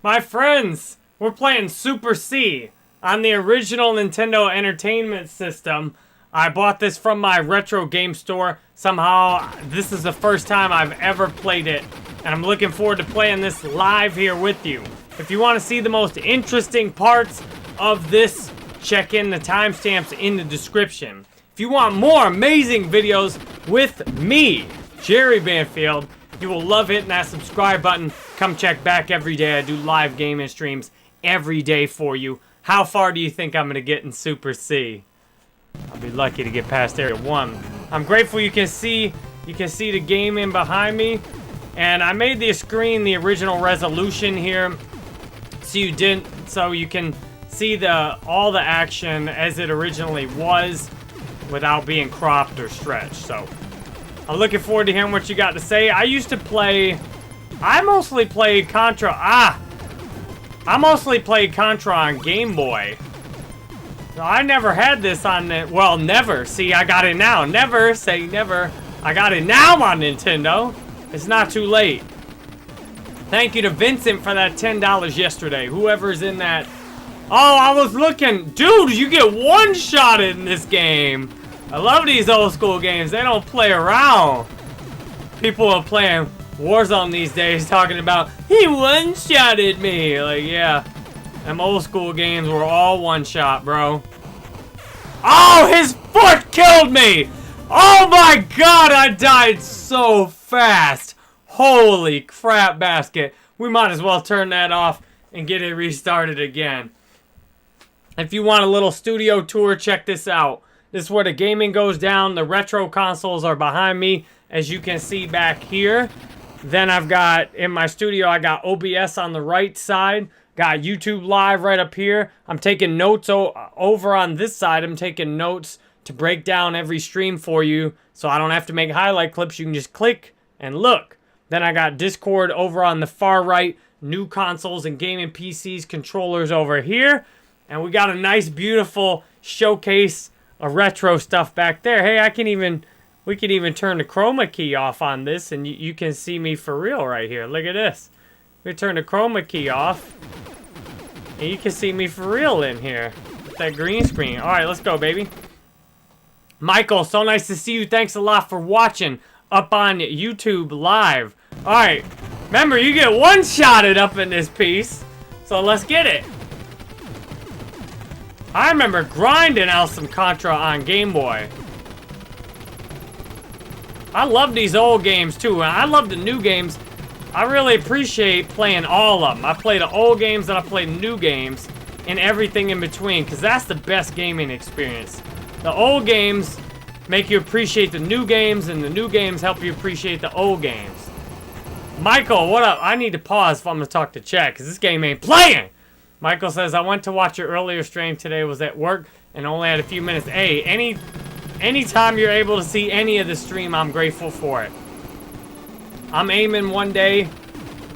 My friends, we're playing Super C on the original Nintendo Entertainment System. I bought this from my retro game store. Somehow, this is the first time I've ever played it, and I'm looking forward to playing this live here with you. If you want to see the most interesting parts of this, check in the timestamps in the description. If you want more amazing videos with me, Jerry Banfield, you will love hitting that subscribe button. Come check back every day. I do live gaming streams every day for you. How far do you think I'm going to get in Super C? I'll be lucky to get past Area 1. I'm grateful you can see the game in behind me. And I made the screen the original resolution here so you can see all the action as it originally was without being cropped or stretched. So I'm looking forward to hearing what you got to say. I mostly played Contra. I mostly played Contra on Game Boy. I never had this on well, never. See, I got it now. Never say never. I got it now on Nintendo. It's not too late. Thank you to Vincent for that $10 yesterday. Whoever's in that. Oh, I was looking. Dude, you get one-shotted in this game. I love these old school games. They don't play around. People are playing Warzone these days talking about, he one-shotted me. Like, yeah. Them old school games were all one-shot, bro. Oh, his foot killed me! Oh my god, I died so fast. Holy crap basket. We might as well turn that off and get it restarted again. If you want a little studio tour, check this out. This is where the gaming goes down. The retro consoles are behind me, as you can see back here. Then I've got, in my studio, I got OBS on the right side. Got YouTube Live right up here. I'm taking notes over on this side. I'm taking notes to break down every stream for you, so I don't have to make highlight clips. You can just click and look. Then I got Discord over on the far right. New consoles and gaming PCs, controllers over here. And we got a nice, beautiful showcase of retro stuff back there. Hey, we can even turn the chroma key off on this, and you can see me for real right here. Look at this. We turn the chroma key off, and you can see me for real in here. That green screen. All right, let's go, baby. Michael, so nice to see you. Thanks a lot for watching up on YouTube Live. All right, remember, you get one-shotted up in this piece, so let's get it. I remember grinding out some Contra on Game Boy. I love these old games too, and I love the new games. I really appreciate playing all of them. I play the old games and I play new games and everything in between, because that's the best gaming experience. The old games make you appreciate the new games, and the new games help you appreciate the old games. Michael, what up? I need to pause if I'm going to talk to chat, because this game ain't playing. Michael says, I went to watch your earlier stream today, was at work, and only had a few minutes. Hey, anytime you're able to see any of the stream, I'm grateful for it. I'm aiming one day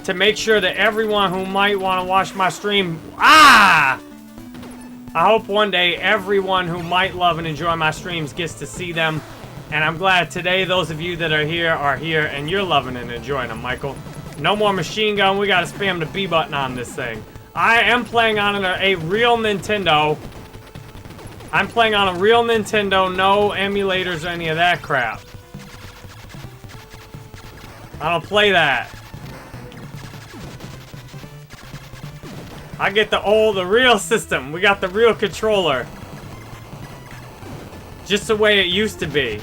to make sure that everyone who might want to watch my stream... I hope one day everyone who might love and enjoy my streams gets to see them. And I'm glad today those of you that are here, and you're loving and enjoying them, Michael. No more machine gun. We got to spam the B button on this thing. I am playing on a real Nintendo. I'm playing on a real Nintendo. No emulators or any of that crap. I don't play that. I get the real system. We got the real controller. Just the way it used to be.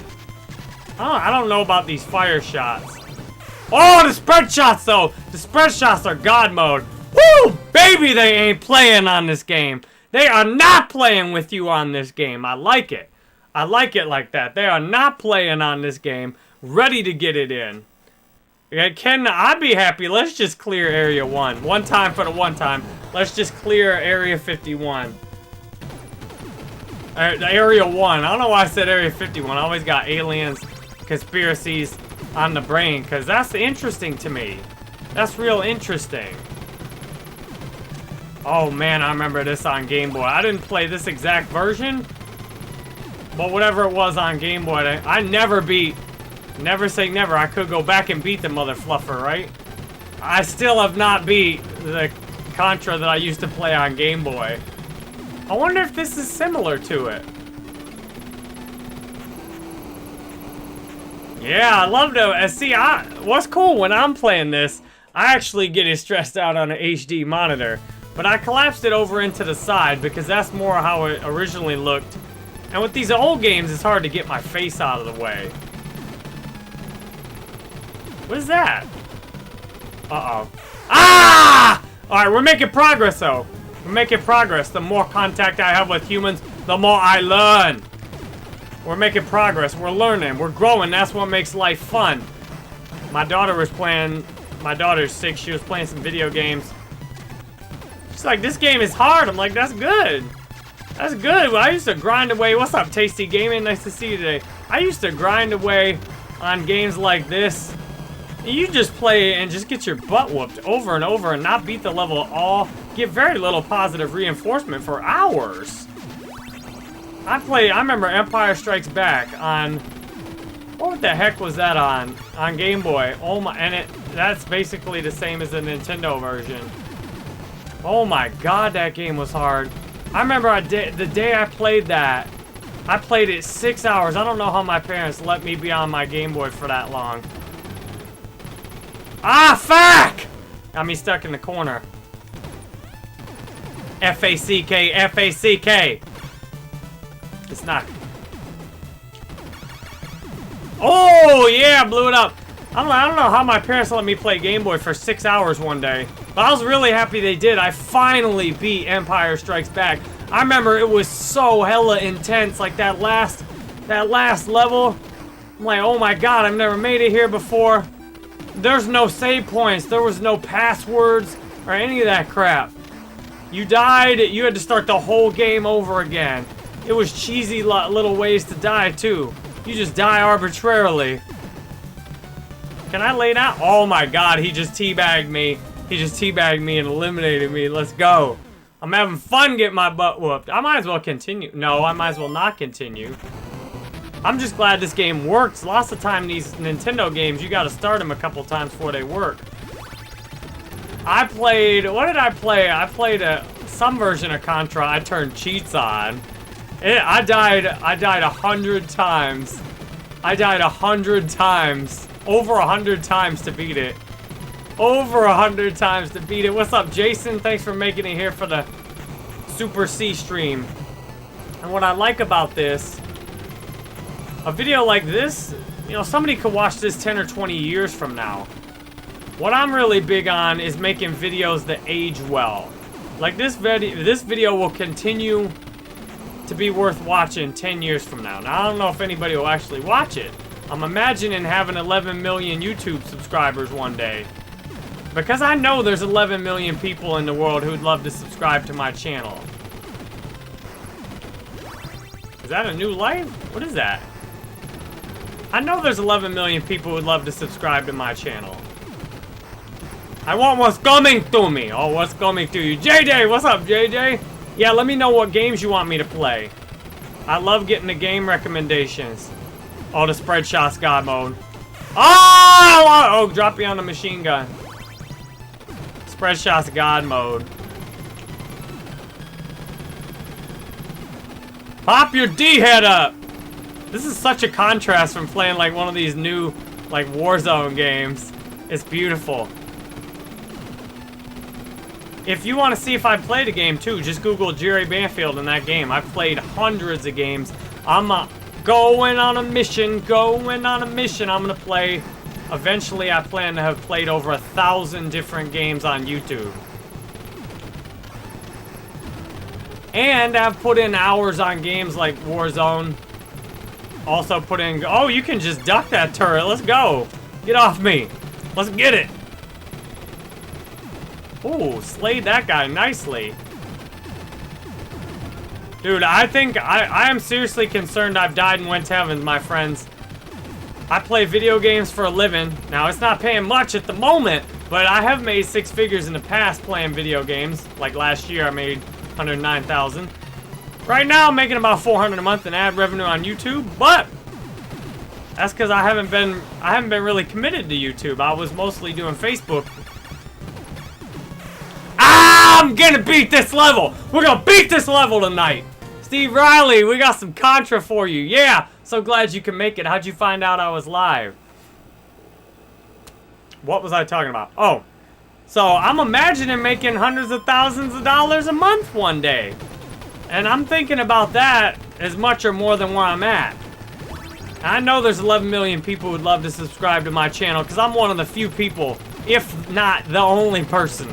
Oh, I don't know about these fire shots. Oh, the spread shots though. The spread shots are God mode. Woo! Baby, they ain't playing on this game. They are not playing with you on this game. I like it. I like it like that. They are not playing on this game. Ready to get it in. Can I be happy? Let's just clear Area 1. One time for the one time. Let's just clear Area 51. Area 1. I don't know why I said Area 51. I always got aliens, conspiracies on the brain, because that's interesting to me. That's real interesting. Oh man, I remember this on Game Boy. I didn't play this exact version, but whatever it was on Game Boy, I never beat. Never say never. I could go back and beat the mother fluffer, right? I still have not beat the Contra that I used to play on Game Boy. I wonder if this is similar to it. Yeah, I love to see. What's cool when I'm playing this, I actually get it stressed out on an HD monitor, but I collapsed it over into the side because that's more how it originally looked. And with these old games, it's hard to get my face out of the way. What is that? Uh-oh. Ah! Alright, we're making progress, though. We're making progress. The more contact I have with humans, the more I learn. We're making progress. We're learning. We're growing. That's what makes life fun. My daughter was playing... My daughter's 6. She was playing some video games. She's like, this game is hard. I'm like, that's good. That's good. I used to grind away. What's up, Tasty Gaming? Nice to see you today. I used to grind away on games like this. You just play and just get your butt whooped over and over and not beat the level at all. Get very little positive reinforcement for hours. I remember Empire Strikes Back on... What the heck was that on? On Game Boy. Oh my... And that's basically the same as the Nintendo version. Oh my god, that game was hard. I remember the day I played that, I played it 6 hours. I don't know how my parents let me be on my Game Boy for that long. Ah, fuck! Got me stuck in the corner. F-A-C-K, F-A-C-K. It's not. Oh, yeah, blew it up. I don't know how my parents let me play Game Boy for 6 hours one day. But I was really happy they did. I finally beat Empire Strikes Back. I remember it was so hella intense, like that last level. I'm like, oh my god, I've never made it here before. There's no save points. There was no passwords or any of that crap. You died, you had to start the whole game over again. It was cheesy little ways to die, too. You just die arbitrarily. Can I lay down? Oh my god, he just teabagged me. He just teabagged me and eliminated me. Let's go. I'm having fun getting my butt whooped. I might as well continue. No, I might as well not continue. I'm just glad this game works. Lots of time these Nintendo games, you gotta start them a couple times before they work. I played, what did I play? I played some version of Contra. I turned cheats on. I died 100 times. I died 100 times. Over 100 times to beat it. Over 100 times to beat it. What's up, Jason? Thanks for making it here for the Super C stream. And what I like about this, a video like this, you know, somebody could watch this 10 or 20 years from now. What I'm really big on is making videos that age well. Like this video will continue to be worth watching 10 years from now. Now, I don't know if anybody will actually watch it. I'm imagining having 11 million YouTube subscribers one day. Because I know there's 11 million people in the world who'd love to subscribe to my channel. Is that a new life? What is that? I know there's 11 million people who'd love to subscribe to my channel. I want what's coming to me. Oh, what's coming to you? JJ, what's up, JJ? Yeah, let me know what games you want me to play. I love getting the game recommendations. Oh, the spread shots god mode. Oh, drop you on the machine gun. Spread shots god mode. Pop your D head up. This is such a contrast from playing like one of these new like Warzone games. It's beautiful. If you want to see if I played a game too, just Google Jerry Banfield in that game. I've played hundreds of games. I'm going on a mission, I'm gonna play. Eventually, I plan to have played over 1,000 different games on YouTube. And I've put in hours on games like Warzone. Also put in, oh, you can just duck that turret. Let's go. Get off me. Let's get it. Ooh, slayed that guy nicely. Dude, I think I am seriously concerned I've died and went to heaven, my friends. I play video games for a living. Now, it's not paying much at the moment, but I have made 6 figures in the past playing video games. Like last year, I made $109,000. Right now, I'm making about $400 a month in ad revenue on YouTube, but that's because I haven't been really committed to YouTube. I was mostly doing Facebook. Ah! I'm gonna beat this level. We're gonna beat this level tonight. Steve Riley, we got some Contra for you. Yeah, so glad you can make it. How'd you find out I was live? What was I talking about? Oh, so I'm imagining making hundreds of thousands of dollars a month one day. And I'm thinking about that as much or more than where I'm at. I know there's 11 million people who'd love to subscribe to my channel because I'm one of the few people, if not the only person.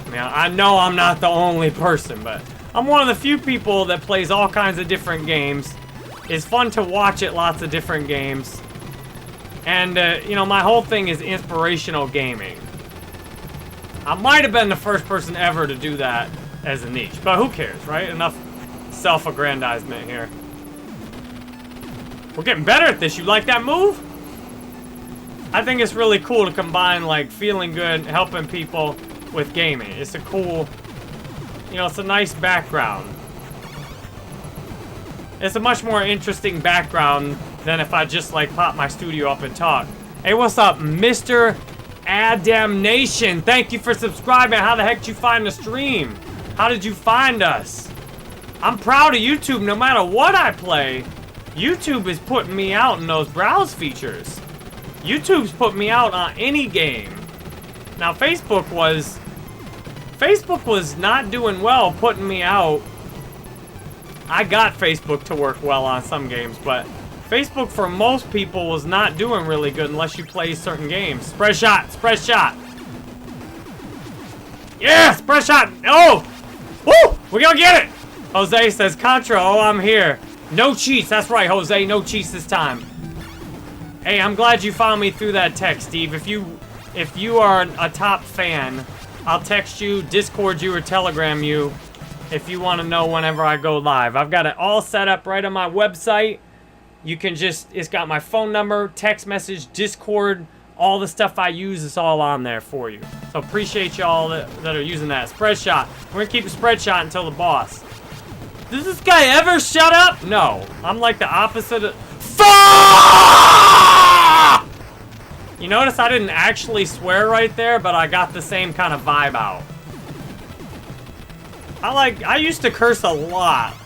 I mean, I know I'm not the only person, but I'm one of the few people that plays all kinds of different games. It's fun to watch it, lots of different games. And, you know, my whole thing is inspirational gaming. I might have been the first person ever to do that as a niche, but who cares, right? Enough self-aggrandizement here. We're getting better at this. You like that move? I think it's really cool to combine, like, feeling good, helping people with gaming. It's a cool, you know, it's a nice background. It's a much more interesting background than if I just, like, pop my studio up and talk. Hey, what's up, Mr. Adamnation? Thank you for subscribing. How the heck did you find the stream? How did you find us? I'm proud of YouTube no matter what I play. YouTube is putting me out in those browse features. YouTube's put me out on any game. Now, Facebook was not doing well putting me out. I got Facebook to work well on some games, but Facebook for most people was not doing really good unless you play certain games. Spread shot, spread shot. Yeah, spread shot. Oh, woo, we're gonna get it. Jose says, Contra, oh, I'm here. No cheats, that's right, Jose, no cheats this time. Hey, I'm glad you found me through that text, Steve. If you are a top fan, I'll text you, Discord you, or Telegram you if you want to know whenever I go live. I've got it all set up right on my website. You can just, it's got my phone number, text message, Discord, all the stuff I use is all on there for you. So appreciate y'all that are using that. Spread shot. We're gonna keep a spread shot until the boss. Does this guy ever shut up? No. I'm like the opposite of... Fuck! You notice I didn't actually swear right there, but I got the same kind of vibe out. I used to curse a lot.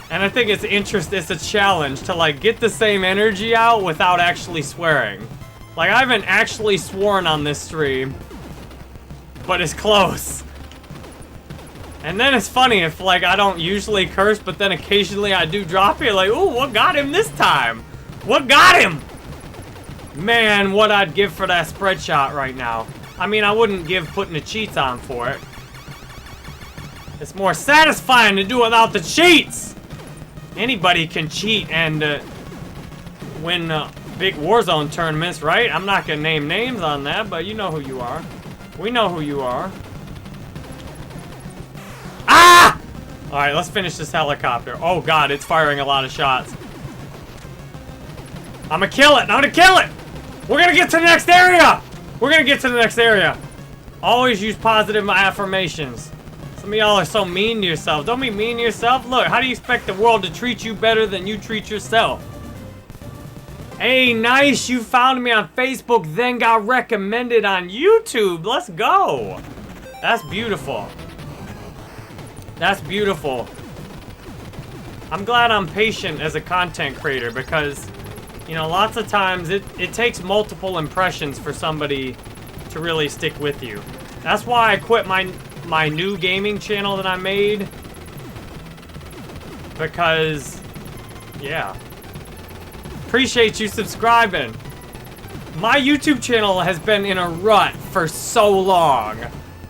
And I think it's a challenge to like get the same energy out without actually swearing. Like I haven't actually sworn on this stream, but it's close. And then it's funny if like I don't usually curse, but then occasionally I do drop it like, ooh, what got him this time? What got him? Man, what I'd give for that spread shot right now. I mean, I wouldn't give putting the cheats on for it. It's more satisfying to do without the cheats. Anybody can cheat and win big Warzone tournaments, right? I'm not gonna name names on that, but you know who you are. We know who you are. Ah! Alright, let's finish this helicopter. Oh god, it's firing a lot of shots. I'm gonna kill it! I'm gonna kill it! We're gonna get to the next area! We're gonna get to the next area. Always use positive affirmations. Some of y'all are so mean to yourself. Don't be mean to yourself. Look, how do you expect the world to treat you better than you treat yourself? Hey, nice. You found me on Facebook, then got recommended on YouTube. Let's go. That's beautiful. That's beautiful. I'm glad I'm patient as a content creator because, you know, lots of times it takes multiple impressions for somebody to really stick with you. That's why I quit my new gaming channel that I made. Because, yeah. Appreciate you subscribing. My YouTube channel has been in a rut for so long.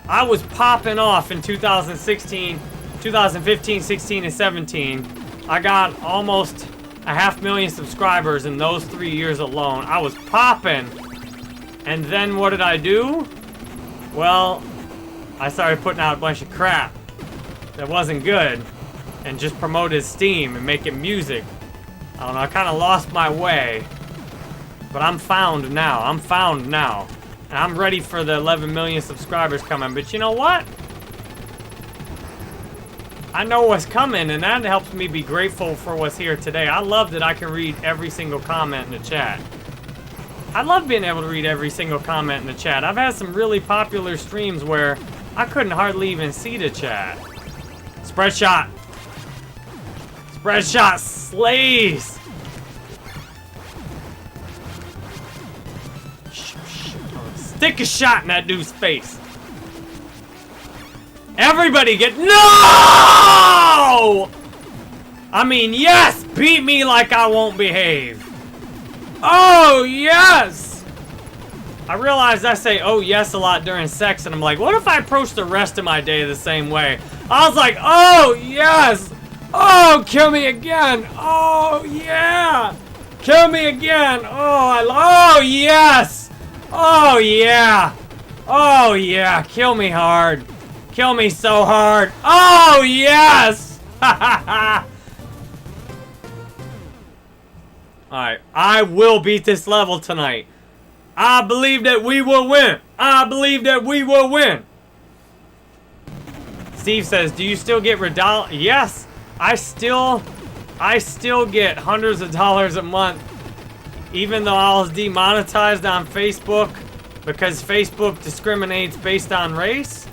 I was popping off in 2016, 2015, 16, and 17. I got almost 500,000 subscribers in those 3 years alone. I was popping. And then what did I do? Well, I started putting out a bunch of crap that wasn't good and just promoted Steam and making music. I don't know, I kind of lost my way. But I'm found now. I'm found now. And I'm ready for the 11 million subscribers coming. But you know what? I know what's coming, and that helps me be grateful for what's here today. I love that I can read every single comment in the chat. I love being able to read every single comment in the chat. I've had some really popular streams where I couldn't hardly even see the chat. Spread shot. Spread shot slays. Stick a shot in that dude's face. Everybody get... No! I mean, yes! Beat me like I won't behave. Oh, yes! I realized I say, oh, yes, a lot during sex, and I'm like, what if I approach the rest of my day the same way? I was like, oh, yes! Oh, kill me again! Oh, yeah! Kill me again! Oh, yes! Oh, yeah! Oh, yeah! Kill me hard! Kill me so hard! Oh, yes! Alright, I will beat this level tonight. I believe that we will win. I believe that we will win. Steve says, do you still get Redol? Yes, I still get hundreds of dollars a month, even though I was demonetized on Facebook because Facebook discriminates based on race,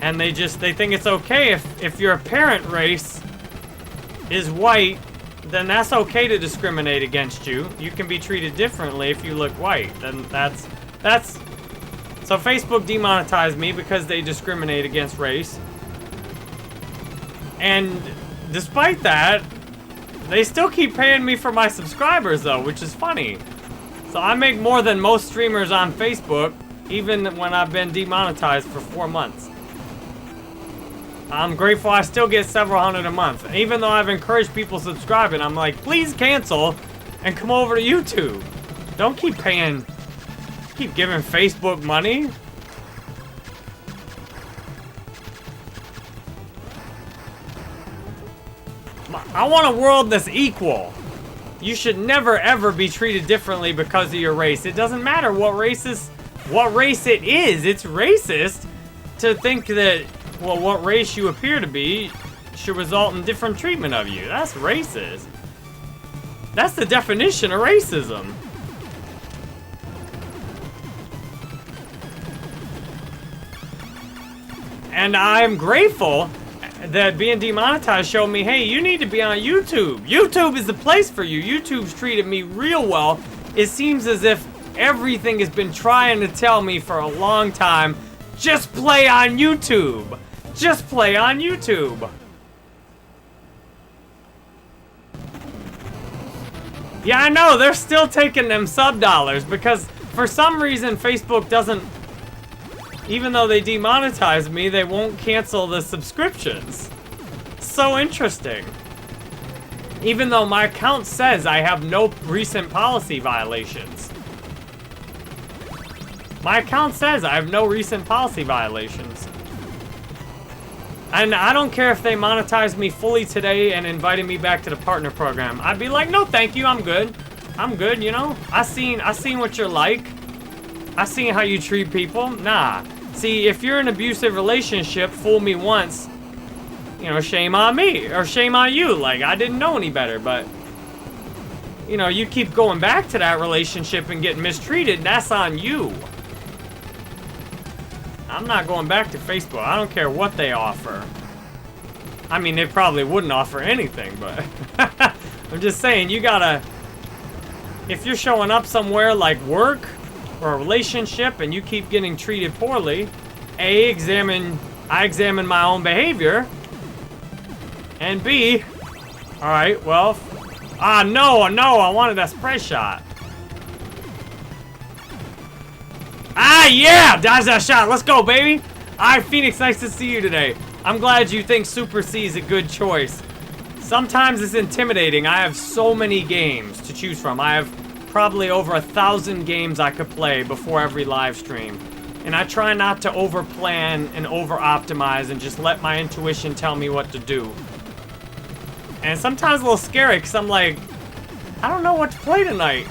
and they think it's okay if your parent race is white, then that's okay to discriminate against you. You can be treated differently if you look white. Then that's so Facebook demonetized me because they discriminate against race. And despite that, they still keep paying me for my subscribers though, which is funny. So I make more than most streamers on Facebook, even when I've been demonetized for 4 months. I'm grateful I still get several hundred a month. Even though I've encouraged people subscribing, I'm like, please cancel and come over to YouTube. Don't keep giving Facebook money. I want a world that's equal. You should never ever be treated differently because of your race. It doesn't matter what race it is. It's racist to think that, well, what race you appear to be should result in different treatment of you. That's racist. That's the definition of racism. And I'm grateful that being demonetized showed me, hey, you need to be on YouTube. YouTube is the place for you. YouTube's treated me real well. It seems as if everything has been trying to tell me for a long time, just play on YouTube. Just play on YouTube. Yeah, I know, they're still taking them sub dollars because for some reason Facebook doesn't, even though they demonetize me, they won't cancel the subscriptions. So interesting. Even though my account says I have no recent policy violations. My account says I have no recent policy violations. And I don't care if they monetize me fully today and invited me back to the partner program. I'd be like, no, thank you, I'm good. I'm good, you know? I seen what you're like. I seen how you treat people. Nah. See, if you're in an abusive relationship, fool me once, you know, shame on me, or shame on you. Like, I didn't know any better, but, you know, you keep going back to that relationship and getting mistreated, that's on you. I'm not going back to Facebook. I don't care what they offer. I mean, they probably wouldn't offer anything, but I'm just saying, you gotta, if you're showing up somewhere like work or a relationship and you keep getting treated poorly, I examine my own behavior, and B, all right, well, no, I wanted that spray shot. Yeah, dodge that shot. Let's go, baby. Phoenix, nice to see you today. I'm glad you think Super C is a good choice. Sometimes it's intimidating. I have so many games to choose from. I have probably over 1,000 games I could play before every live stream. And I try not to over-plan and over-optimize and just let my intuition tell me what to do. And sometimes a little scary because I'm like, I don't know what to play tonight.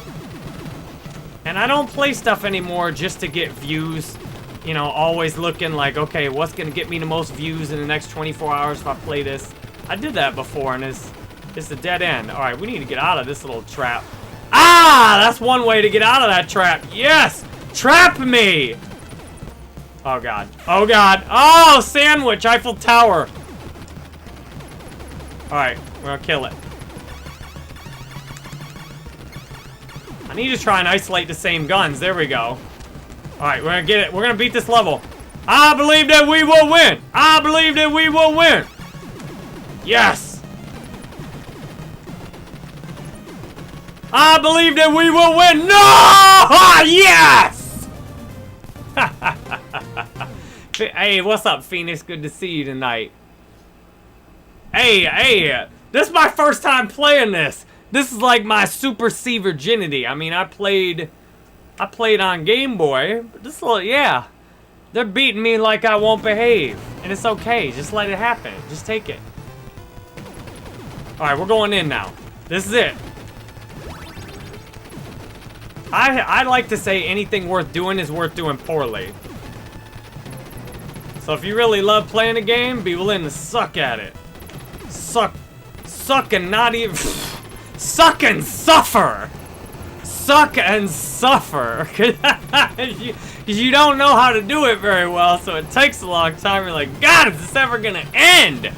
And I don't play stuff anymore just to get views. You know, always looking like, okay, what's going to get me the most views in the next 24 hours if I play this? I did that before, and it's a dead end. All right, we need to get out of this little trap. That's one way to get out of that trap. Yes! Trap me! Oh, God. Oh, God. Oh, sandwich. Eiffel Tower. Alright, we're gonna kill it. I need to try and isolate the same guns. There we go. Alright, we're gonna get it. We're gonna beat this level. I believe that we will win. I believe that we will win. Yes. I believe that we will win. No! Yes! Hey, what's up, Phoenix? Good to see you tonight. Hey, this is my first time playing this. This is like my Super C virginity. I mean, I played on Game Boy, but this little, yeah. They're beating me like I won't behave. And it's okay, just let it happen. Just take it. Alright, we're going in now. This is it. I like to say anything worth doing is worth doing poorly. So if you really love playing a game, be willing to suck at it. Suck and not even... Suck and suffer! Suck and suffer! Because you don't know how to do it very well, so it takes a long time. You're like, God, is this ever gonna end?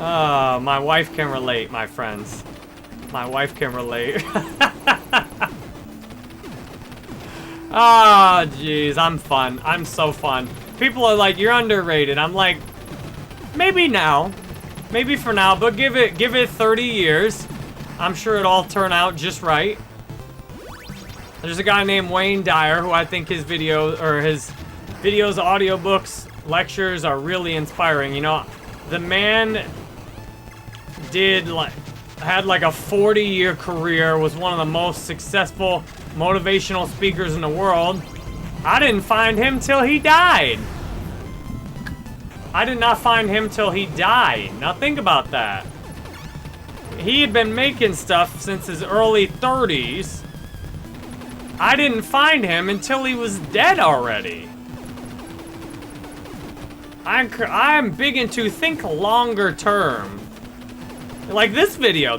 Oh, my wife can relate, my friends. My wife can relate. Oh, jeez, I'm fun. I'm so fun. People are like, you're underrated. I'm like, maybe now. Maybe for now, but give it 30 years. I'm sure it'll all turn out just right. There's a guy named Wayne Dyer who I think his videos, audiobooks, lectures are really inspiring. You know, the man had like a 40-year career, was one of the most successful motivational speakers in the world. I didn't find him till he died. I did not find him till he died. Now think about that. He had been making stuff since his early 30s. I didn't find him until he was dead already. I'm big into think longer term. Like this video,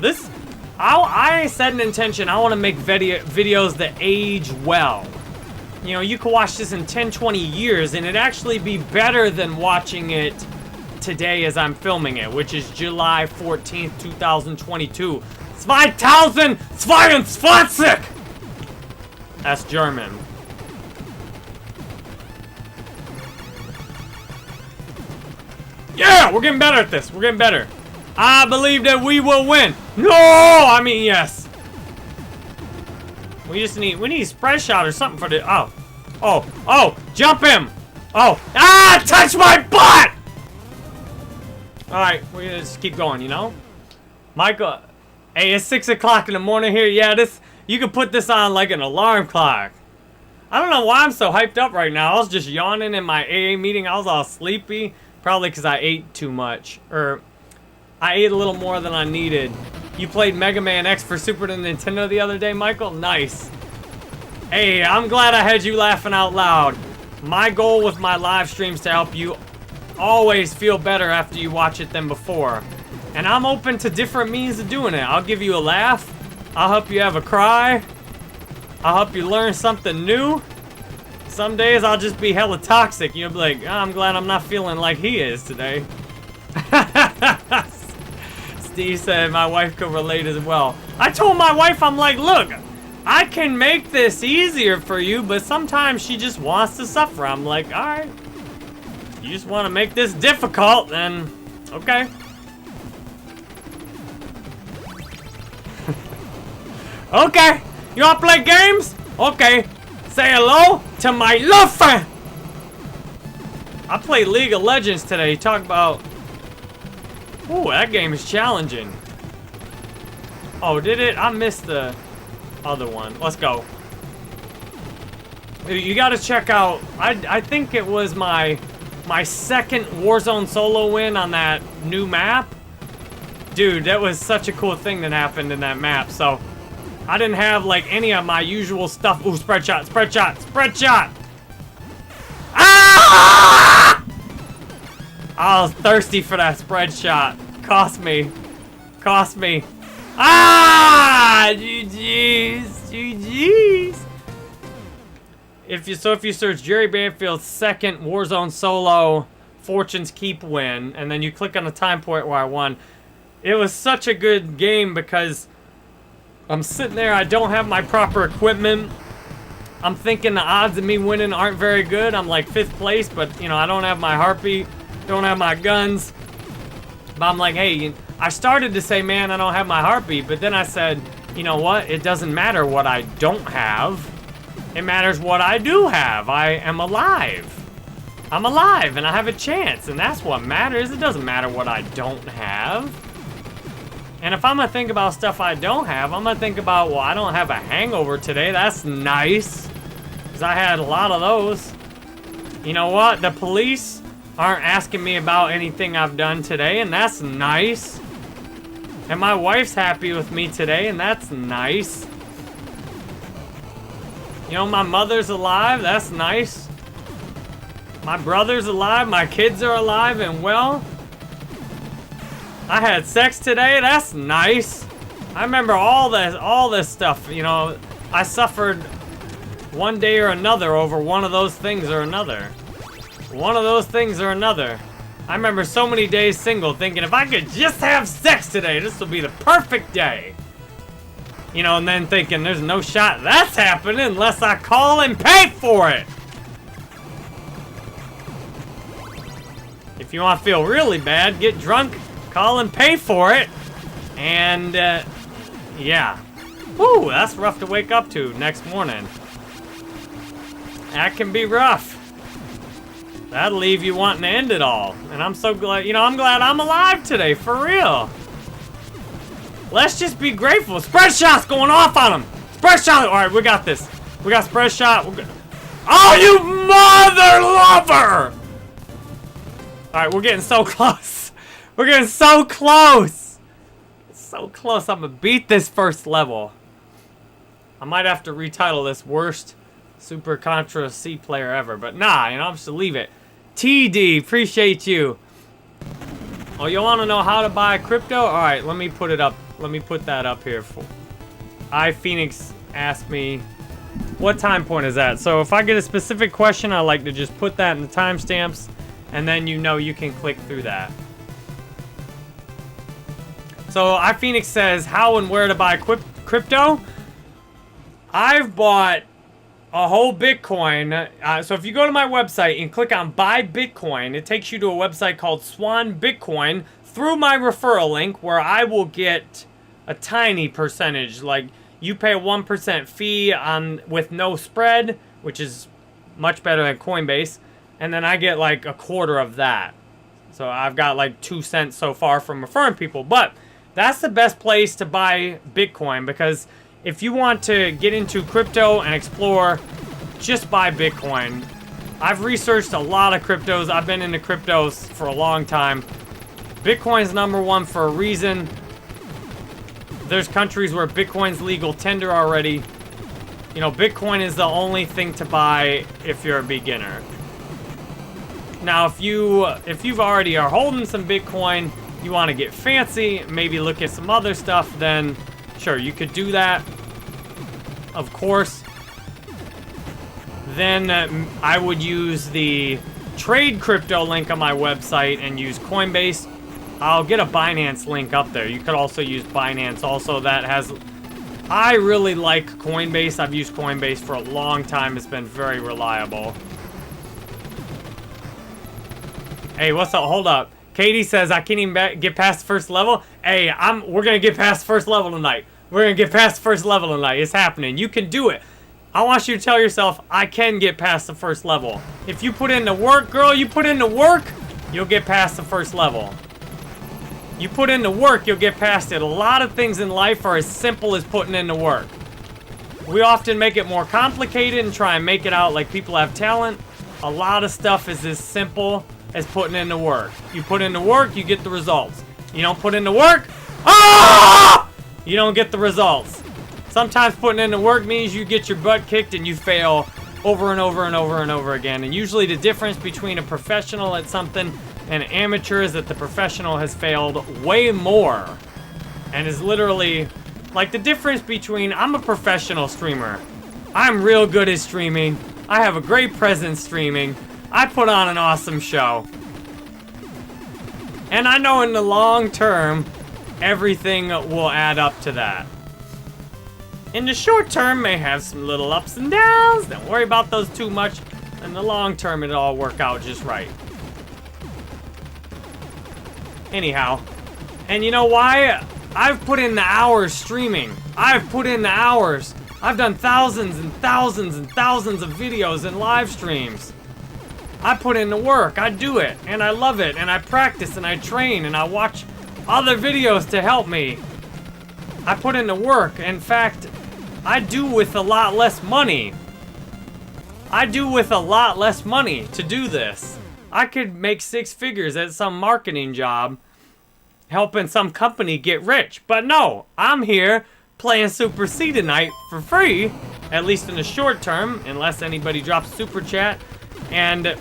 I set an intention. I want to make videos that age well. You know, you could watch this in 10, 20 years and it'd actually be better than watching it today as I'm filming it, which is July 14th, 2022. 2022! That's German. Yeah, we're getting better at this. We're getting better. I believe that we will win. No, I mean, yes. We need spread shot or something for the, oh, jump him. Oh, touch my butt. All right, we're gonna just keep going, you know? Michael, hey, it's 6 o'clock in the morning here. Yeah, you could put this on like an alarm clock. I don't know why I'm so hyped up right now. I was just yawning in my AA meeting. I was all sleepy, probably because I ate too much, or I ate a little more than I needed. You played Mega Man X for Super Nintendo the other day, Michael? Nice. Hey, I'm glad I had you laughing out loud. My goal with my live streams to help you always feel better after you watch it than before. And I'm open to different means of doing it. I'll give you a laugh. I'll help you have a cry. I'll help you learn something new. Some days I'll just be hella toxic. You'll be like, oh, I'm glad I'm not feeling like he is today. Steve said my wife could relate as well. I told my wife, I'm like, look, I can make this easier for you, but sometimes she just wants to suffer. I'm like, all right, you just want to make this difficult, then okay. Okay, you want to play games? Okay, say hello to my love fan. I played League of Legends today. Talk about, ooh, that game is challenging. Oh, did it? I missed the other one. Let's go. You gotta check out, I think it was my second Warzone solo win on that new map. Dude, that was such a cool thing that happened in that map. So I didn't have like any of my usual stuff. Ooh, spread shot, spread shot, spread shot. Ah! I was thirsty for that spread shot. Cost me. Cost me. Ah! GG's. GG's. if you search Jerry Banfield's second Warzone solo Fortune's Keep win, and then you click on the time point where I won, it was such a good game because I'm sitting there, I don't have my proper equipment. I'm thinking the odds of me winning aren't very good. I'm like 5th place, but you know, I don't have my heartbeat, don't have my guns. But I'm like, hey, I started to say, man, I don't have my heartbeat, but then I said, you know what? It doesn't matter what I don't have. It matters what I do have. I am alive. I'm alive and I have a chance, and that's what matters. It doesn't matter what I don't have. And if I'm gonna think about stuff I don't have, I'm gonna think about, well, I don't have a hangover today. That's nice. Because I had a lot of those. You know what? The police aren't asking me about anything I've done today, and that's nice. And my wife's happy with me today, and that's nice. You know, my mother's alive. That's nice. My brother's alive. My kids are alive and well. I had sex today. That's nice. I remember all this stuff. You know, I suffered one day or another over one of those things or another. One of those things or another. I remember so many days single thinking, if I could just have sex today, this will be the perfect day. You know, and then thinking, there's no shot that's happening unless I call and pay for it. If you want to feel really bad, get drunk, call and pay for it. And, yeah. Whew, that's rough to wake up to next morning. That can be rough. That'll leave you wanting to end it all. And I'm so glad, you know, I'm glad I'm alive today, for real. Let's just be grateful. Spread shots going off on him. Spread shot. All right, we got this. We got spread shot. Oh, you mother lover! All right, we're getting so close. We're getting so close. So close. I'm gonna beat this first level. I might have to retitle this worst Super Contra C player ever, but nah, you know, I'm just gonna leave it. TD, appreciate you. Oh, you want to know how to buy crypto? All right, let me put it up. Let me put that up here. For Phoenix asked me, what time point is that? So if I get a specific question, I like to just put that in the timestamps, and then you know you can click through that. So Phoenix says, how and where to buy crypto? I've bought a whole Bitcoin. So if you go to my website and click on buy Bitcoin, it takes you to a website called Swan Bitcoin through my referral link, where I will get a tiny percentage. Like, you pay a 1% fee with no spread, which is much better than Coinbase, and then I get like a quarter of that. So I've got like 2 cents so far from referring people. But that's the best place to buy Bitcoin, because if you want to get into crypto and explore, just buy Bitcoin. I've researched a lot of cryptos. I've been into cryptos for a long time. Bitcoin's #1 for a reason. There's countries where Bitcoin's legal tender already. You know, Bitcoin is the only thing to buy if you're a beginner. Now, if you've already are holding some Bitcoin, you want to get fancy, maybe look at some other stuff, then sure, you could do that, of course. Then I would use the trade crypto link on my website and use Coinbase. I'll get a Binance link up there. You could also use Binance. Also, I really like Coinbase. I've used Coinbase for a long time. It's been very reliable. Hey, what's up? Hold up. Katie says I can't even get past the first level. Hey, we're gonna get past the first level tonight. We're gonna get past the first level tonight. It's happening. You can do it. I want you to tell yourself, I can get past the first level. If you put in the work, girl, you put in the work, you'll get past the first level. You put in the work, you'll get past it. A lot of things in life are as simple as putting in the work. We often make it more complicated and try and make it out like people have talent. A lot of stuff is as simple as putting in the work. You put in the work, you get the results. You don't put in the work, you don't get the results. Sometimes putting in the work means you get your butt kicked and you fail over and over and over and over again. And usually the difference between a professional at something and an amateur is that the professional has failed way more. And is literally like the difference between, I'm a professional streamer. I'm real good at streaming. I have a great presence streaming. I put on an awesome show. And I know in the long term, everything will add up to that. In the short term, may have some little ups and downs. Don't worry about those too much. In the long term, it'll all work out just right. Anyhow, and you know why? I've put in the hours streaming. I've put in the hours. I've done thousands and thousands and thousands of videos and live streams. I put in the work. I do it, and I love it, and I practice, and I train, and I watch other videos to help me. I put in the work. In fact, I do with a lot less money. I do with a lot less money to do this. I could make 6 figures at some marketing job helping some company get rich. But no, I'm here playing Super C tonight for free, at least in the short term, unless anybody drops Super Chat. And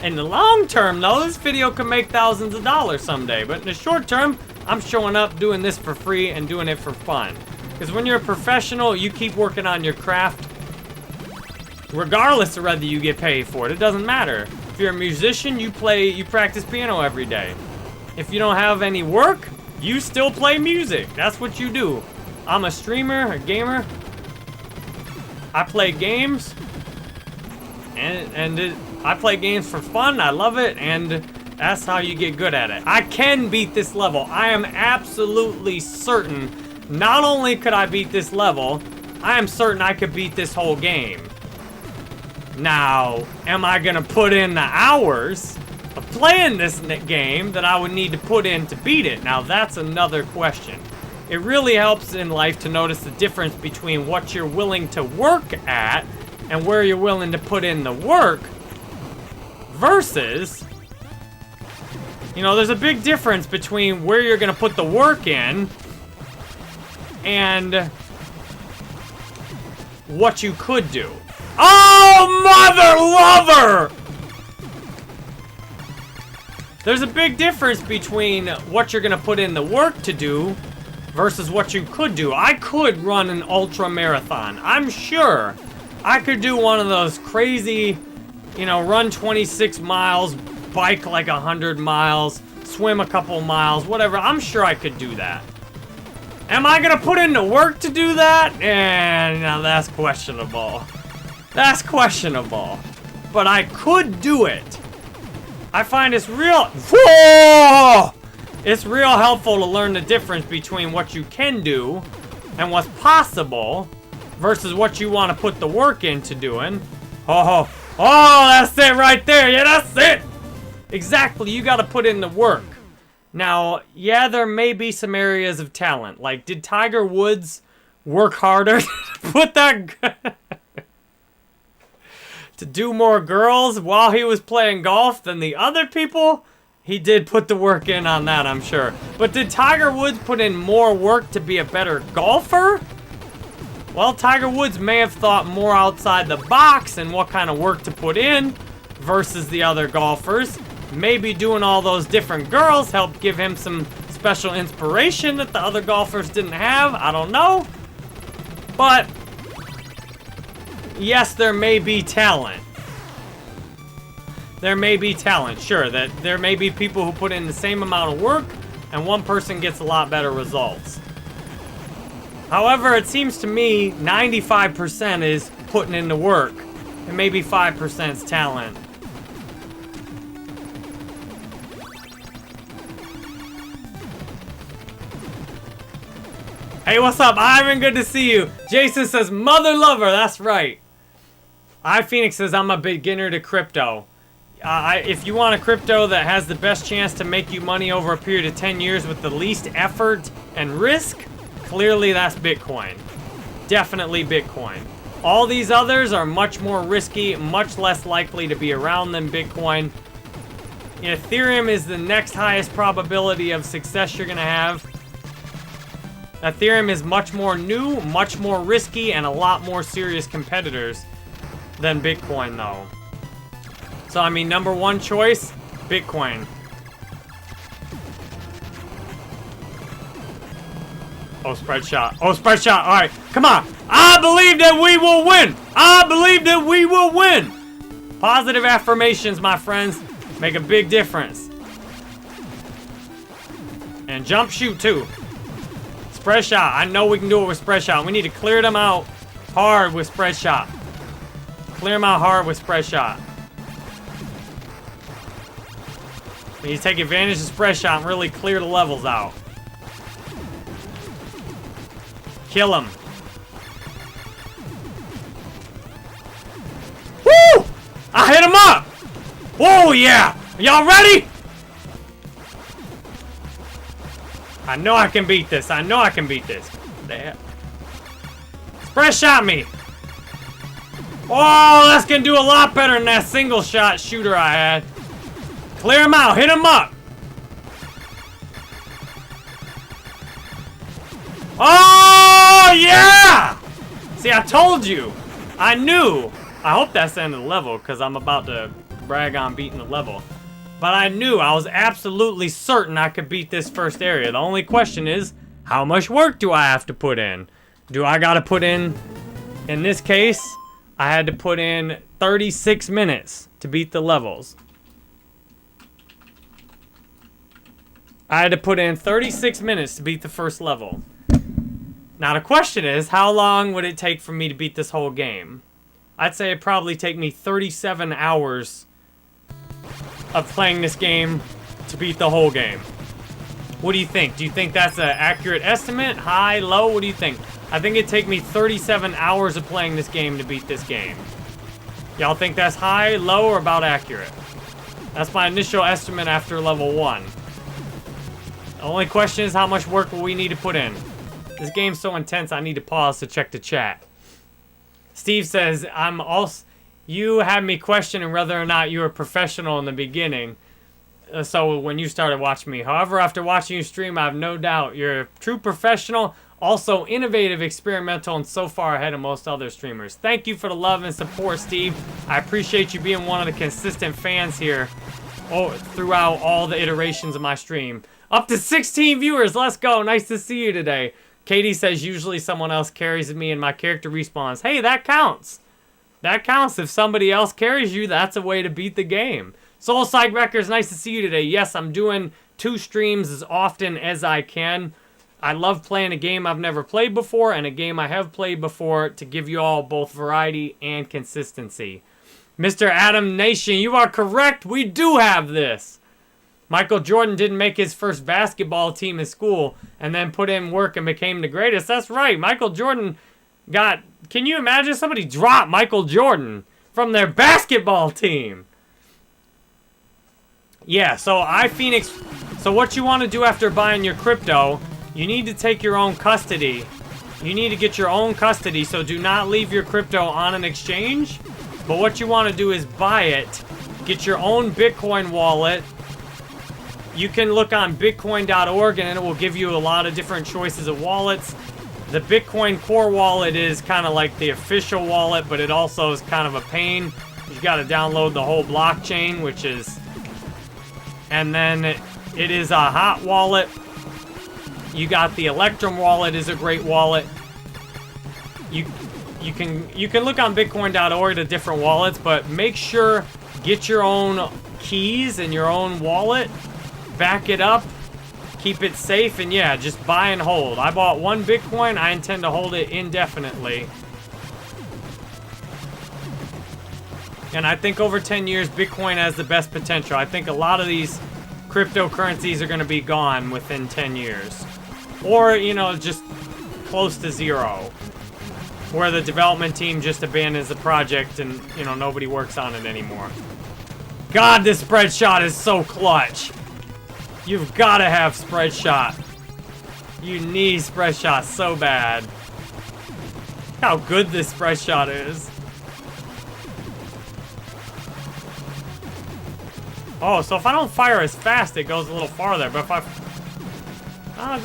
in the long term, though, this video could make thousands of dollars someday. But in the short term, I'm showing up doing this for free and doing it for fun. Because when you're a professional, you keep working on your craft regardless of whether you get paid for it. It doesn't matter. If you're a musician, you practice piano every day. If you don't have any work, you still play music. That's what you do. I'm a streamer, a gamer. I play games. And I play games for fun. I love it. And that's how you get good at it. I can beat this level. I am absolutely certain. Not only could I beat this level, I am certain I could beat this whole game. Now, am I gonna put in the hours of playing this game that I would need to put in to beat it? Now, that's another question. It really helps in life to notice the difference between what you're willing to work at and where you're willing to put in the work versus, you know, there's a big difference between where you're gonna put the work in and what you could do. Oh, mother lover! There's a big difference between what you're gonna put in the work to do versus what you could do. I could run an ultra marathon. I'm sure I could do one of those crazy, you know, run 26 miles, bike like 100 miles, swim a couple miles, whatever. I'm sure I could do that. Am I gonna put in the work to do that? And now that's questionable. That's questionable. But I could do it. I find it's real... Whoa! It's real helpful to learn the difference between what you can do and what's possible versus what you want to put the work into doing. Oh, that's it right there. Yeah, that's it. Exactly. You got to put in the work. Now, yeah, there may be some areas of talent. Like, did Tiger Woods work harder to put that... to do more girls while he was playing golf than the other people? He did put the work in on that, I'm sure. But did Tiger Woods put in more work to be a better golfer? Well, Tiger Woods may have thought more outside the box and what kind of work to put in versus the other golfers. Maybe doing all those different girls helped give him some special inspiration that the other golfers didn't have. I don't know. But yes, there may be talent. There may be talent, sure. That there may be people who put in the same amount of work and one person gets a lot better results. However, it seems to me 95% is putting in the work and maybe 5% is talent. Hey, what's up, Ivan? Good to see you. Jason says, mother lover. That's right. iPhoenix says, I'm a beginner to crypto. If you want a crypto that has the best chance to make you money over a period of 10 years with the least effort and risk, clearly that's Bitcoin. Definitely Bitcoin. All these others are much more risky, much less likely to be around than Bitcoin. Ethereum is the next highest probability of success you're going to have. Ethereum is much more new, much more risky, and a lot more serious competitors than Bitcoin, though. So, I mean, number one choice, Bitcoin. Oh, spread shot. Oh, spread shot. All right, come on. I believe that we will win. I believe that we will win. Positive affirmations, my friends, make a big difference. And jump shoot, too. Spread shot. I know we can do it with spread shot. We need to clear them out hard with spread shot. Clear them out hard with spread shot. We need to take advantage of spread shot and really clear the levels out. Kill him. Woo! I hit him up! Oh, yeah! Y'all ready? I know I can beat this. I know I can beat this. Spread shot me. Oh, that's gonna do a lot better than that single shot shooter I had. Clear him out. Hit him up. Oh, yeah! See, I told you. I knew. I hope that's the end of the level, because I'm about to brag on beating the level. But I knew. I was absolutely certain I could beat this first area. The only question is, how much work do I have to put in? Do I got to put in this case, I had to put in 36 minutes to beat the levels. I had to put in 36 minutes to beat the first level. Now the question is, how long would it take for me to beat this whole game? I'd say it'd probably take me 37 hours of playing this game to beat the whole game. What do you think? Do you think that's an accurate estimate? High, low? What do you think? I think it'd take me 37 hours of playing this game to beat this game. Y'all think that's high, low, or about accurate? That's my initial estimate after level 1. The only question is, how much work will we need to put in? This game's so intense, I need to pause to check the chat. Steve says, you had me questioning whether or not you were professional in the beginning. So when you started watching me. However, after watching you stream, I have no doubt you're a true professional, also innovative, experimental, and so far ahead of most other streamers. Thank you for the love and support, Steve. I appreciate you being one of the consistent fans here throughout all the iterations of my stream. Up to 16 viewers. Let's go. Nice to see you today. Katie says, usually someone else carries me and my character respawns. Hey, that counts. That counts. If somebody else carries you, that's a way to beat the game. Soul Psych Records, nice to see you today. Yes, I'm doing 2 streams as often as I can. I love playing a game I've never played before and a game I have played before to give you all both variety and consistency. Mr. Adam Nation, you are correct. We do have this. Michael Jordan didn't make his first basketball team in school and then put in work and became the greatest. That's right. Michael Jordan got... Can you imagine somebody drop Michael Jordan from their basketball team? Yeah, so So what you want to do after buying your crypto, you need to take your own custody. You need to get your own custody, so do not leave your crypto on an exchange. But what you want to do is buy it. Get your own Bitcoin wallet. You can look on bitcoin.org and it will give you a lot of different choices of wallets. The Bitcoin Core wallet is kind of like the official wallet, but it also is kind of a pain. You got to download the whole blockchain, which is... And then it is a hot wallet. You got the Electrum wallet is a great wallet. You can look on bitcoin.org at different wallets, but make sure get your own keys and your own wallet. Back it up. Keep it safe, and yeah, just buy and hold. I bought 1 Bitcoin. I intend to hold it indefinitely. And I think over 10 years, Bitcoin has the best potential. I think a lot of these cryptocurrencies are going to be gone within 10 years. Or, you know, just close to zero. Where the development team just abandons the project and, you know, nobody works on it anymore. God, this spread shot is so clutch. You've got to have spread shot. You need spread shot so bad. How good this spread shot is. Oh, so if I don't fire as fast, it goes a little farther. But if I... it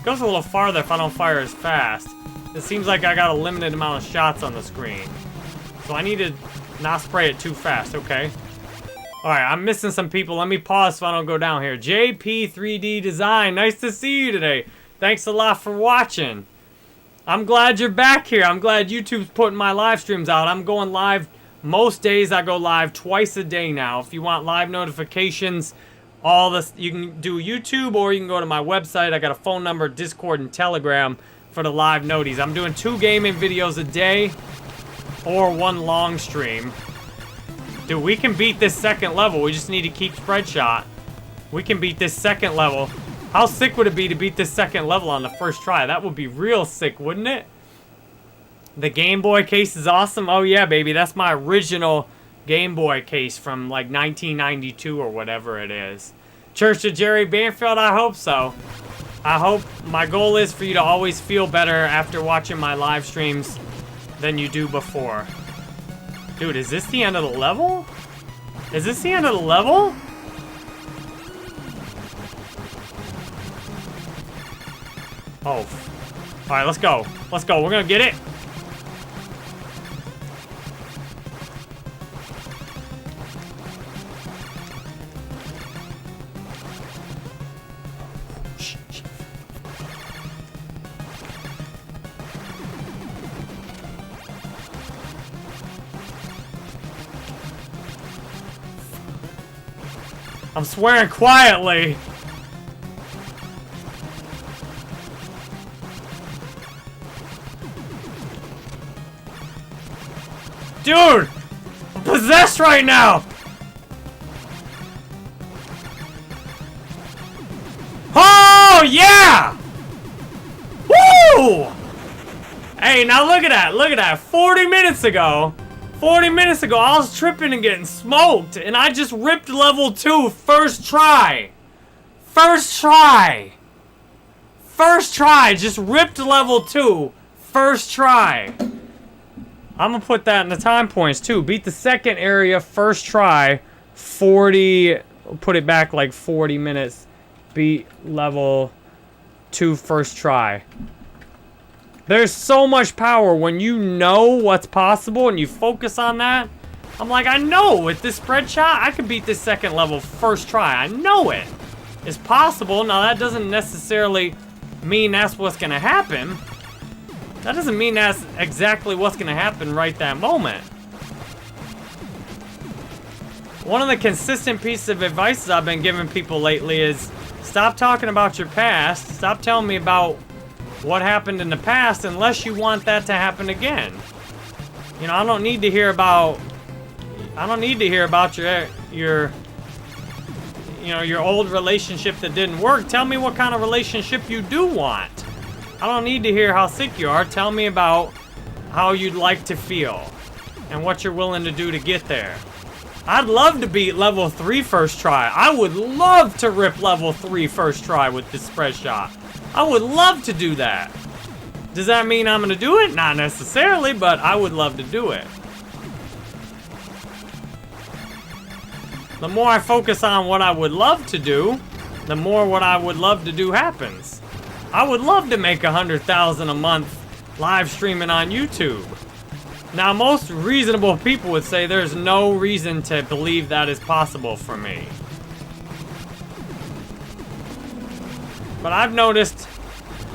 goes a little farther if I don't fire as fast. It seems like I got a limited amount of shots on the screen. So I need to not spray it too fast, okay? Alright, I'm missing some people. Let me pause so I don't go down here. JP3D Design, nice to see you today. Thanks a lot for watching. I'm glad you're back here. I'm glad YouTube's putting my live streams out. I'm going live most days. I go live twice a day now. If you want live notifications, all this, you can do YouTube or you can go to my website. I got a phone number, Discord, and Telegram for the live noties. I'm doing 2 gaming videos a day or 1 long stream. Dude, we can beat this second level. We just need to keep spread shot. We can beat this second level. How sick would it be to beat this second level on the first try? That would be real sick, wouldn't it? The Game Boy case is awesome. Oh yeah, baby. That's my original Game Boy case from like 1992 or whatever it is. Church of Jerry Banfield, I hope so. I hope, my goal is for you to always feel better after watching my live streams than you do before. Dude, is this the end of the level? Is this the end of the level? Oh. Alright, let's go. Let's go. We're gonna get it. I'm swearing quietly. Dude! I'm possessed right now! Oh, yeah! Woo! Hey, now look at that. Look at that. 40 minutes ago, I was tripping and getting smoked, and I just ripped level 2 first try. First try. First try. Just ripped level 2 first try. I'm gonna put that in the time points too. Beat the second area first try. 40. Put it back like 40 minutes. Beat level 2 first try. There's so much power when you know what's possible and you focus on that. I'm like, I know with this spread shot, I could beat this second level first try. I know it. It's possible. Now, that doesn't necessarily mean that's what's going to happen. That doesn't mean that's exactly what's going to happen right that moment. One of the consistent pieces of advice I've been giving people lately is stop talking about your past. Stop telling me about what happened in the past unless you want that to happen again. You know, I don't need to hear about your old relationship that didn't work. Tell me what kind of relationship you do want. I don't need to hear how sick you are. Tell me about how you'd like to feel and what you're willing to do to get there. I'd love to beat level 3 first try. I would love to rip level 3 first try with this spread shot. I would love to do that. Does that mean I'm gonna do it? Not necessarily, but I would love to do it. The more I focus on what I would love to do, the more what I would love to do happens. I would love to make 100,000 a month live streaming on YouTube. Now, most reasonable people would say there's no reason to believe that is possible for me. But I've noticed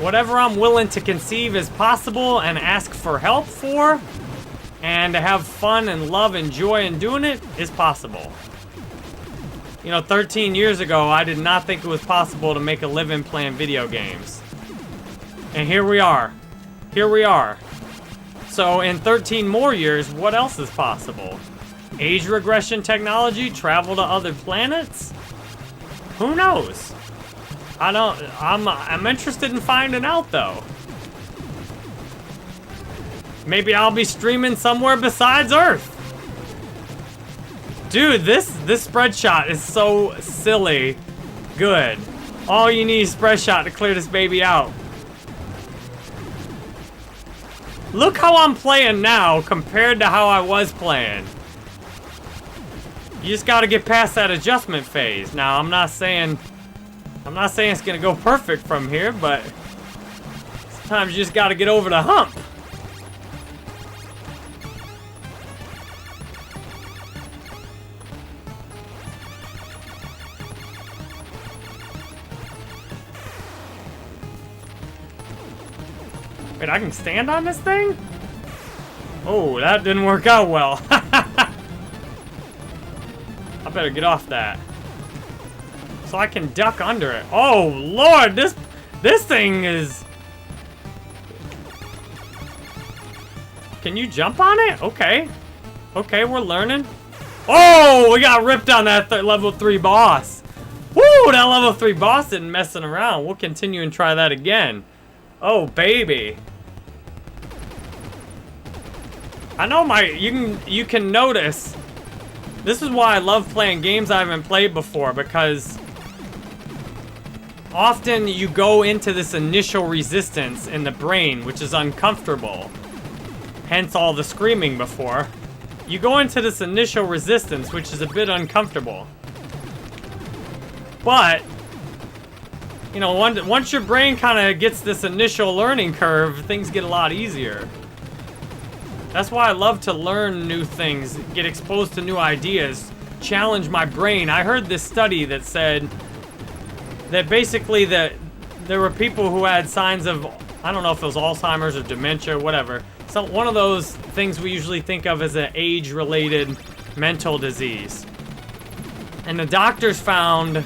whatever I'm willing to conceive as possible and ask for help for, and to have fun and love and joy in doing it, is possible. You know, 13 years ago, I did not think it was possible to make a living playing video games. And here we are. Here we are. So in 13 more years, what else is possible? Age regression technology? Travel to other planets? Who knows? I'm interested in finding out though. Maybe I'll be streaming somewhere besides Earth. Dude, this spread shot is so silly good. All you need is spread shot to clear this baby out. Look how I'm playing now compared to how I was playing. You just gotta get past that adjustment phase. Now, I'm not saying it's gonna go perfect from here, but sometimes you just gotta get over the hump. Wait, I can stand on this thing? Oh, that didn't work out well. I better get off that. So I can duck under it. Oh, Lord, this thing is... Can you jump on it? Okay. Okay, we're learning. Oh, we got ripped on that level 3 boss. Woo, that level 3 boss isn't messing around. We'll continue and try that again. Oh, baby. I know you can notice. This is why I love playing games I haven't played before, because often you go into this initial resistance in the brain, which is uncomfortable. Hence all the screaming before. You go into this initial resistance, which is a bit uncomfortable. But, you know, once your brain kind of gets this initial learning curve, things get a lot easier. That's why I love to learn new things, get exposed to new ideas, challenge my brain. I heard this study that said that basically there were people who had signs of, I don't know if it was Alzheimer's or dementia, whatever. So one of those things we usually think of as an age-related mental disease. And the doctors found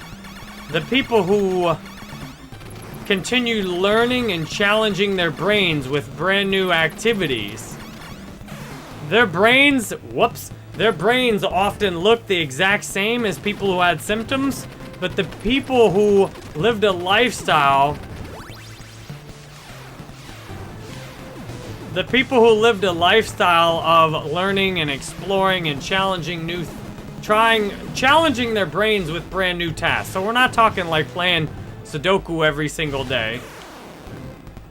the people who continued learning and challenging their brains with brand new activities, their brains often looked the exact same as people who had symptoms, but the people who lived a lifestyle of learning and exploring and challenging challenging their brains with brand new tasks. So we're not talking like playing Sudoku every single day.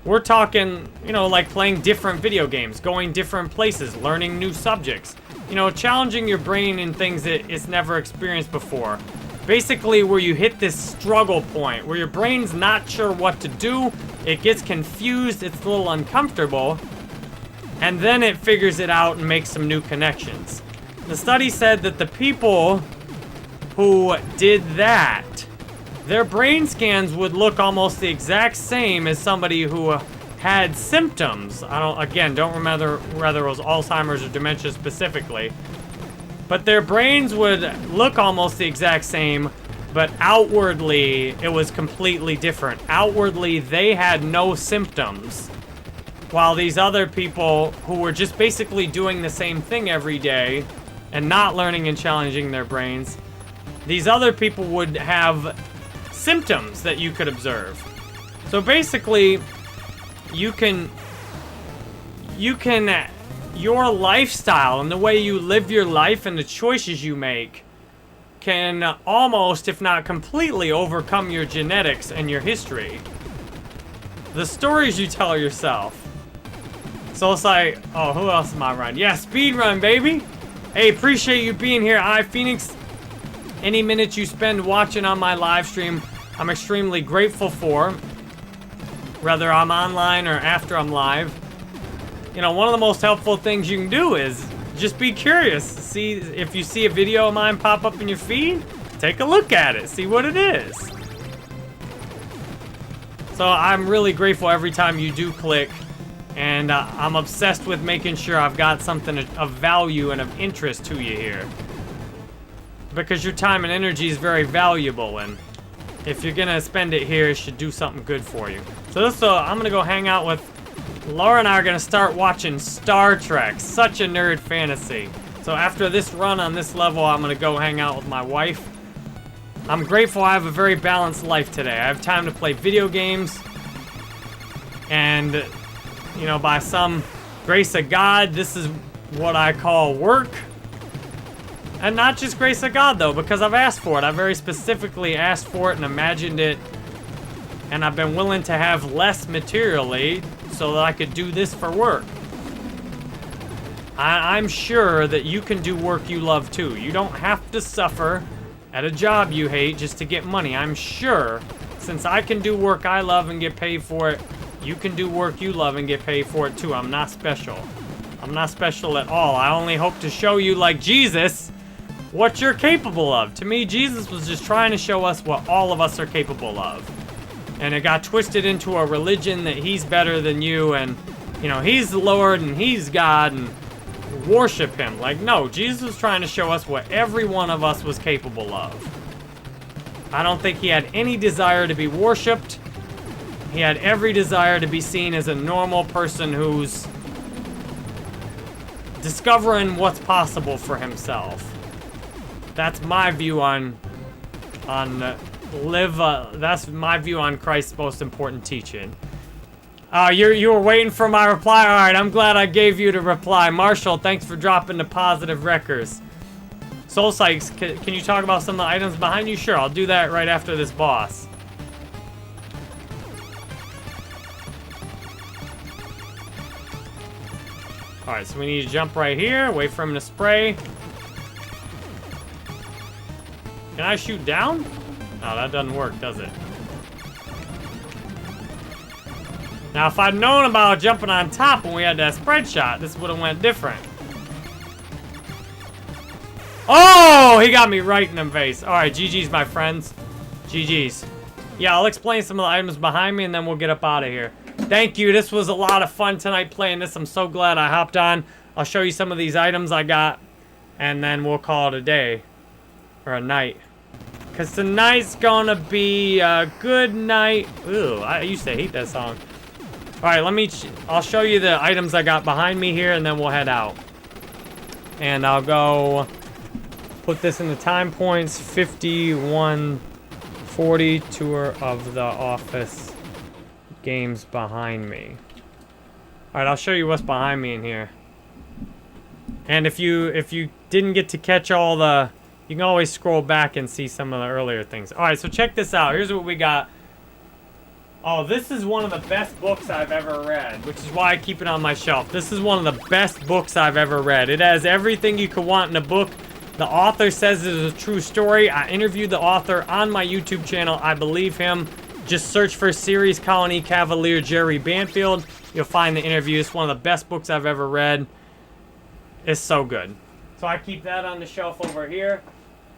We're talking, you know, like playing different video games, going different places, learning new subjects. You know, challenging your brain in things that it's never experienced before. Basically, where you hit this struggle point, where your brain's not sure what to do, it gets confused, it's a little uncomfortable, and then it figures it out and makes some new connections. The study said that the people who did that, their brain scans would look almost the exact same as somebody who had symptoms. Don't remember whether it was Alzheimer's or dementia specifically. But their brains would look almost the exact same, but outwardly it was completely different. Outwardly, they had no symptoms. While these other people who were just basically doing the same thing every day and not learning and challenging their brains, these other people would have symptoms that you could observe. So basically, your lifestyle and the way you live your life and the choices you make can almost, if not completely, overcome your genetics and your history. The stories you tell yourself. So it's like, oh, who else am I running? Yeah, speed run, baby. Hey, appreciate you being here, iPhoenix. Any minute you spend watching on my live stream, I'm extremely grateful for. Whether I'm online or after I'm live. You know, one of the most helpful things you can do is just be curious. See, if you see a video of mine pop up in your feed, take a look at it, see what it is. So I'm really grateful every time you do click, and I'm obsessed with making sure I've got something of value and of interest to you here. Because your time and energy is very valuable, and if you're gonna spend it here, it should do something good for you. So I'm gonna go hang out with Laura, and I are gonna start watching Star Trek. Such a nerd fantasy. So after this run on this level, I'm gonna go hang out with my wife. I'm grateful I have a very balanced life today. I have time to play video games, and you know, by some grace of God, this is what I call work. And not just grace of God, though, because I've asked for it. I very specifically asked for it and imagined it. And I've been willing to have less materially so that I could do this for work. I'm sure that you can do work you love, too. You don't have to suffer at a job you hate just to get money. I'm sure, since I can do work I love and get paid for it, you can do work you love and get paid for it, too. I'm not special. I'm not special at all. I only hope to show you, like Jesus, what you're capable of. To me, Jesus was just trying to show us what all of us are capable of. And it got twisted into a religion that he's better than you, and you know, he's the Lord and he's God and worship him. Like, no, Jesus was trying to show us what every one of us was capable of. I don't think he had any desire to be worshipped. He had every desire to be seen as a normal person who's discovering what's possible for himself. That's my view on that's my view on Christ's most important teaching. You were waiting for my reply? Alright, I'm glad I gave you the reply. Marshall, thanks for dropping the positive records. Soul Sykes, can you talk about some of the items behind you? Sure, I'll do that right after this boss. Alright, so we need to jump right here, wait for him to spray. Can I shoot down? No, that doesn't work, does it? Now, if I'd known about jumping on top when we had that spread shot, this would have went different. Oh, he got me right in the face. All right, GG's, my friends. GG's. Yeah, I'll explain some of the items behind me, and then we'll get up out of here. Thank you. This was a lot of fun tonight playing this. I'm so glad I hopped on. I'll show you some of these items I got, and then we'll call it a day. Or a night. Because tonight's gonna be a good night. Ooh, I used to hate that song. Alright, I'll show you the items I got behind me here, and then we'll head out. And I'll go put this in the time points. 5140 tour of the office games behind me. Alright, I'll show you what's behind me in here. And if you didn't get to catch all the... You can always scroll back and see some of the earlier things. Alright, so check this out. Here's what we got. Oh, this is one of the best books I've ever read, which is why I keep it on my shelf. This is one of the best books I've ever read. It has everything you could want in a book. The author says it is a true story. I interviewed the author on my YouTube channel. I believe him. Just search for Series Colony Cavalier Jerry Banfield. You'll find the interview. It's one of the best books I've ever read. It's so good. So I keep that on the shelf over here.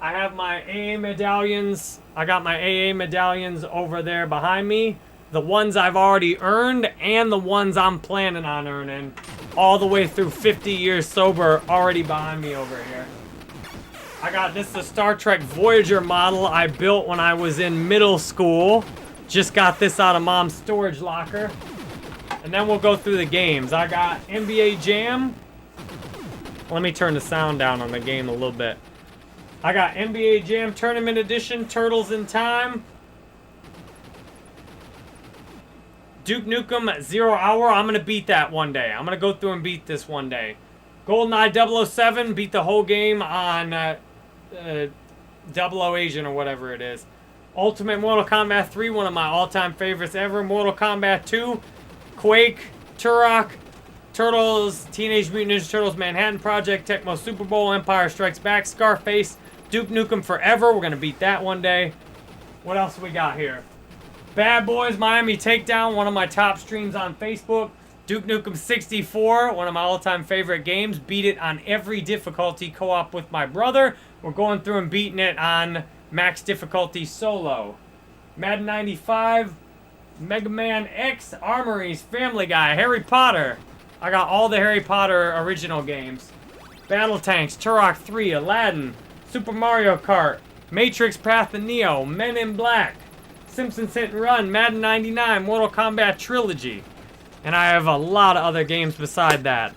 I have my AA medallions. I got my AA medallions over there behind me. The ones I've already earned and the ones I'm planning on earning. All the way through 50 years sober already behind me over here. I got this, the Star Trek Voyager model I built when I was in middle school. Just got this out of Mom's storage locker. And then we'll go through the games. I got NBA Jam. Let me turn the sound down on the game a little bit. I got NBA Jam Tournament Edition, Turtles in Time. Duke Nukem 0 Hour. I'm going to beat that one day. I'm going to go through and beat this one day. GoldenEye 007. Beat the whole game on 00 Asian or whatever it is. Ultimate Mortal Kombat 3. One of my all-time favorites ever. Mortal Kombat 2. Quake. Turok. Turtles. Teenage Mutant Ninja Turtles Manhattan Project. Tecmo Super Bowl. Empire Strikes Back. Scarface. Duke Nukem Forever. We're going to beat that one day. What else we got here? Bad Boys Miami Takedown, one of my top streams on Facebook. Duke Nukem 64, one of my all-time favorite games. Beat it on every difficulty co-op with my brother. We're going through and beating it on max difficulty solo. Madden 95, Mega Man X, Armories, Family Guy, Harry Potter. I got all the Harry Potter original games. Battle Tanks, Turok 3, Aladdin, Super Mario Kart, Matrix Path to Neo, Men in Black, Simpsons Hit and Run, Madden 99, Mortal Kombat Trilogy. And I have a lot of other games beside that.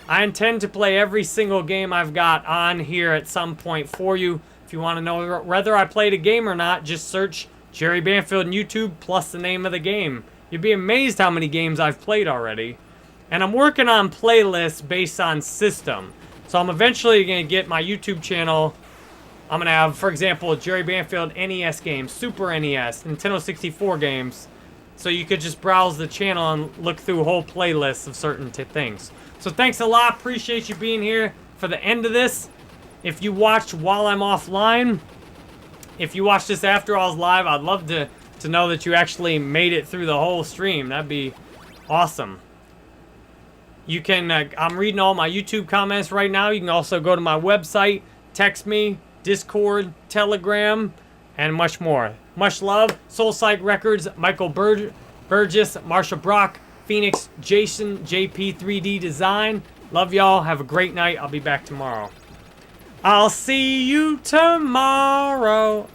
I intend to play every single game I've got on here at some point for you. If you want to know whether I played a game or not, just search Jerry Banfield on YouTube plus the name of the game. You'd be amazed how many games I've played already. And I'm working on playlists based on system. So I'm eventually going to get my YouTube channel. I'm going to have, for example, Jerry Banfield NES games, Super NES, Nintendo 64 games. So you could just browse the channel and look through whole playlists of certain things. So thanks a lot. Appreciate you being here for the end of this. If you watched while I'm offline, if you watched this after I was live, I'd love to know that you actually made it through the whole stream. That'd be awesome. You can, I'm reading all my YouTube comments right now. You can also go to my website, text me, Discord, Telegram, and much more. Much love. Soul Psych Records, Michael Burgess, Marsha Brock, Phoenix, Jason, JP 3D Design. Love y'all. Have a great night. I'll be back tomorrow. I'll see you tomorrow.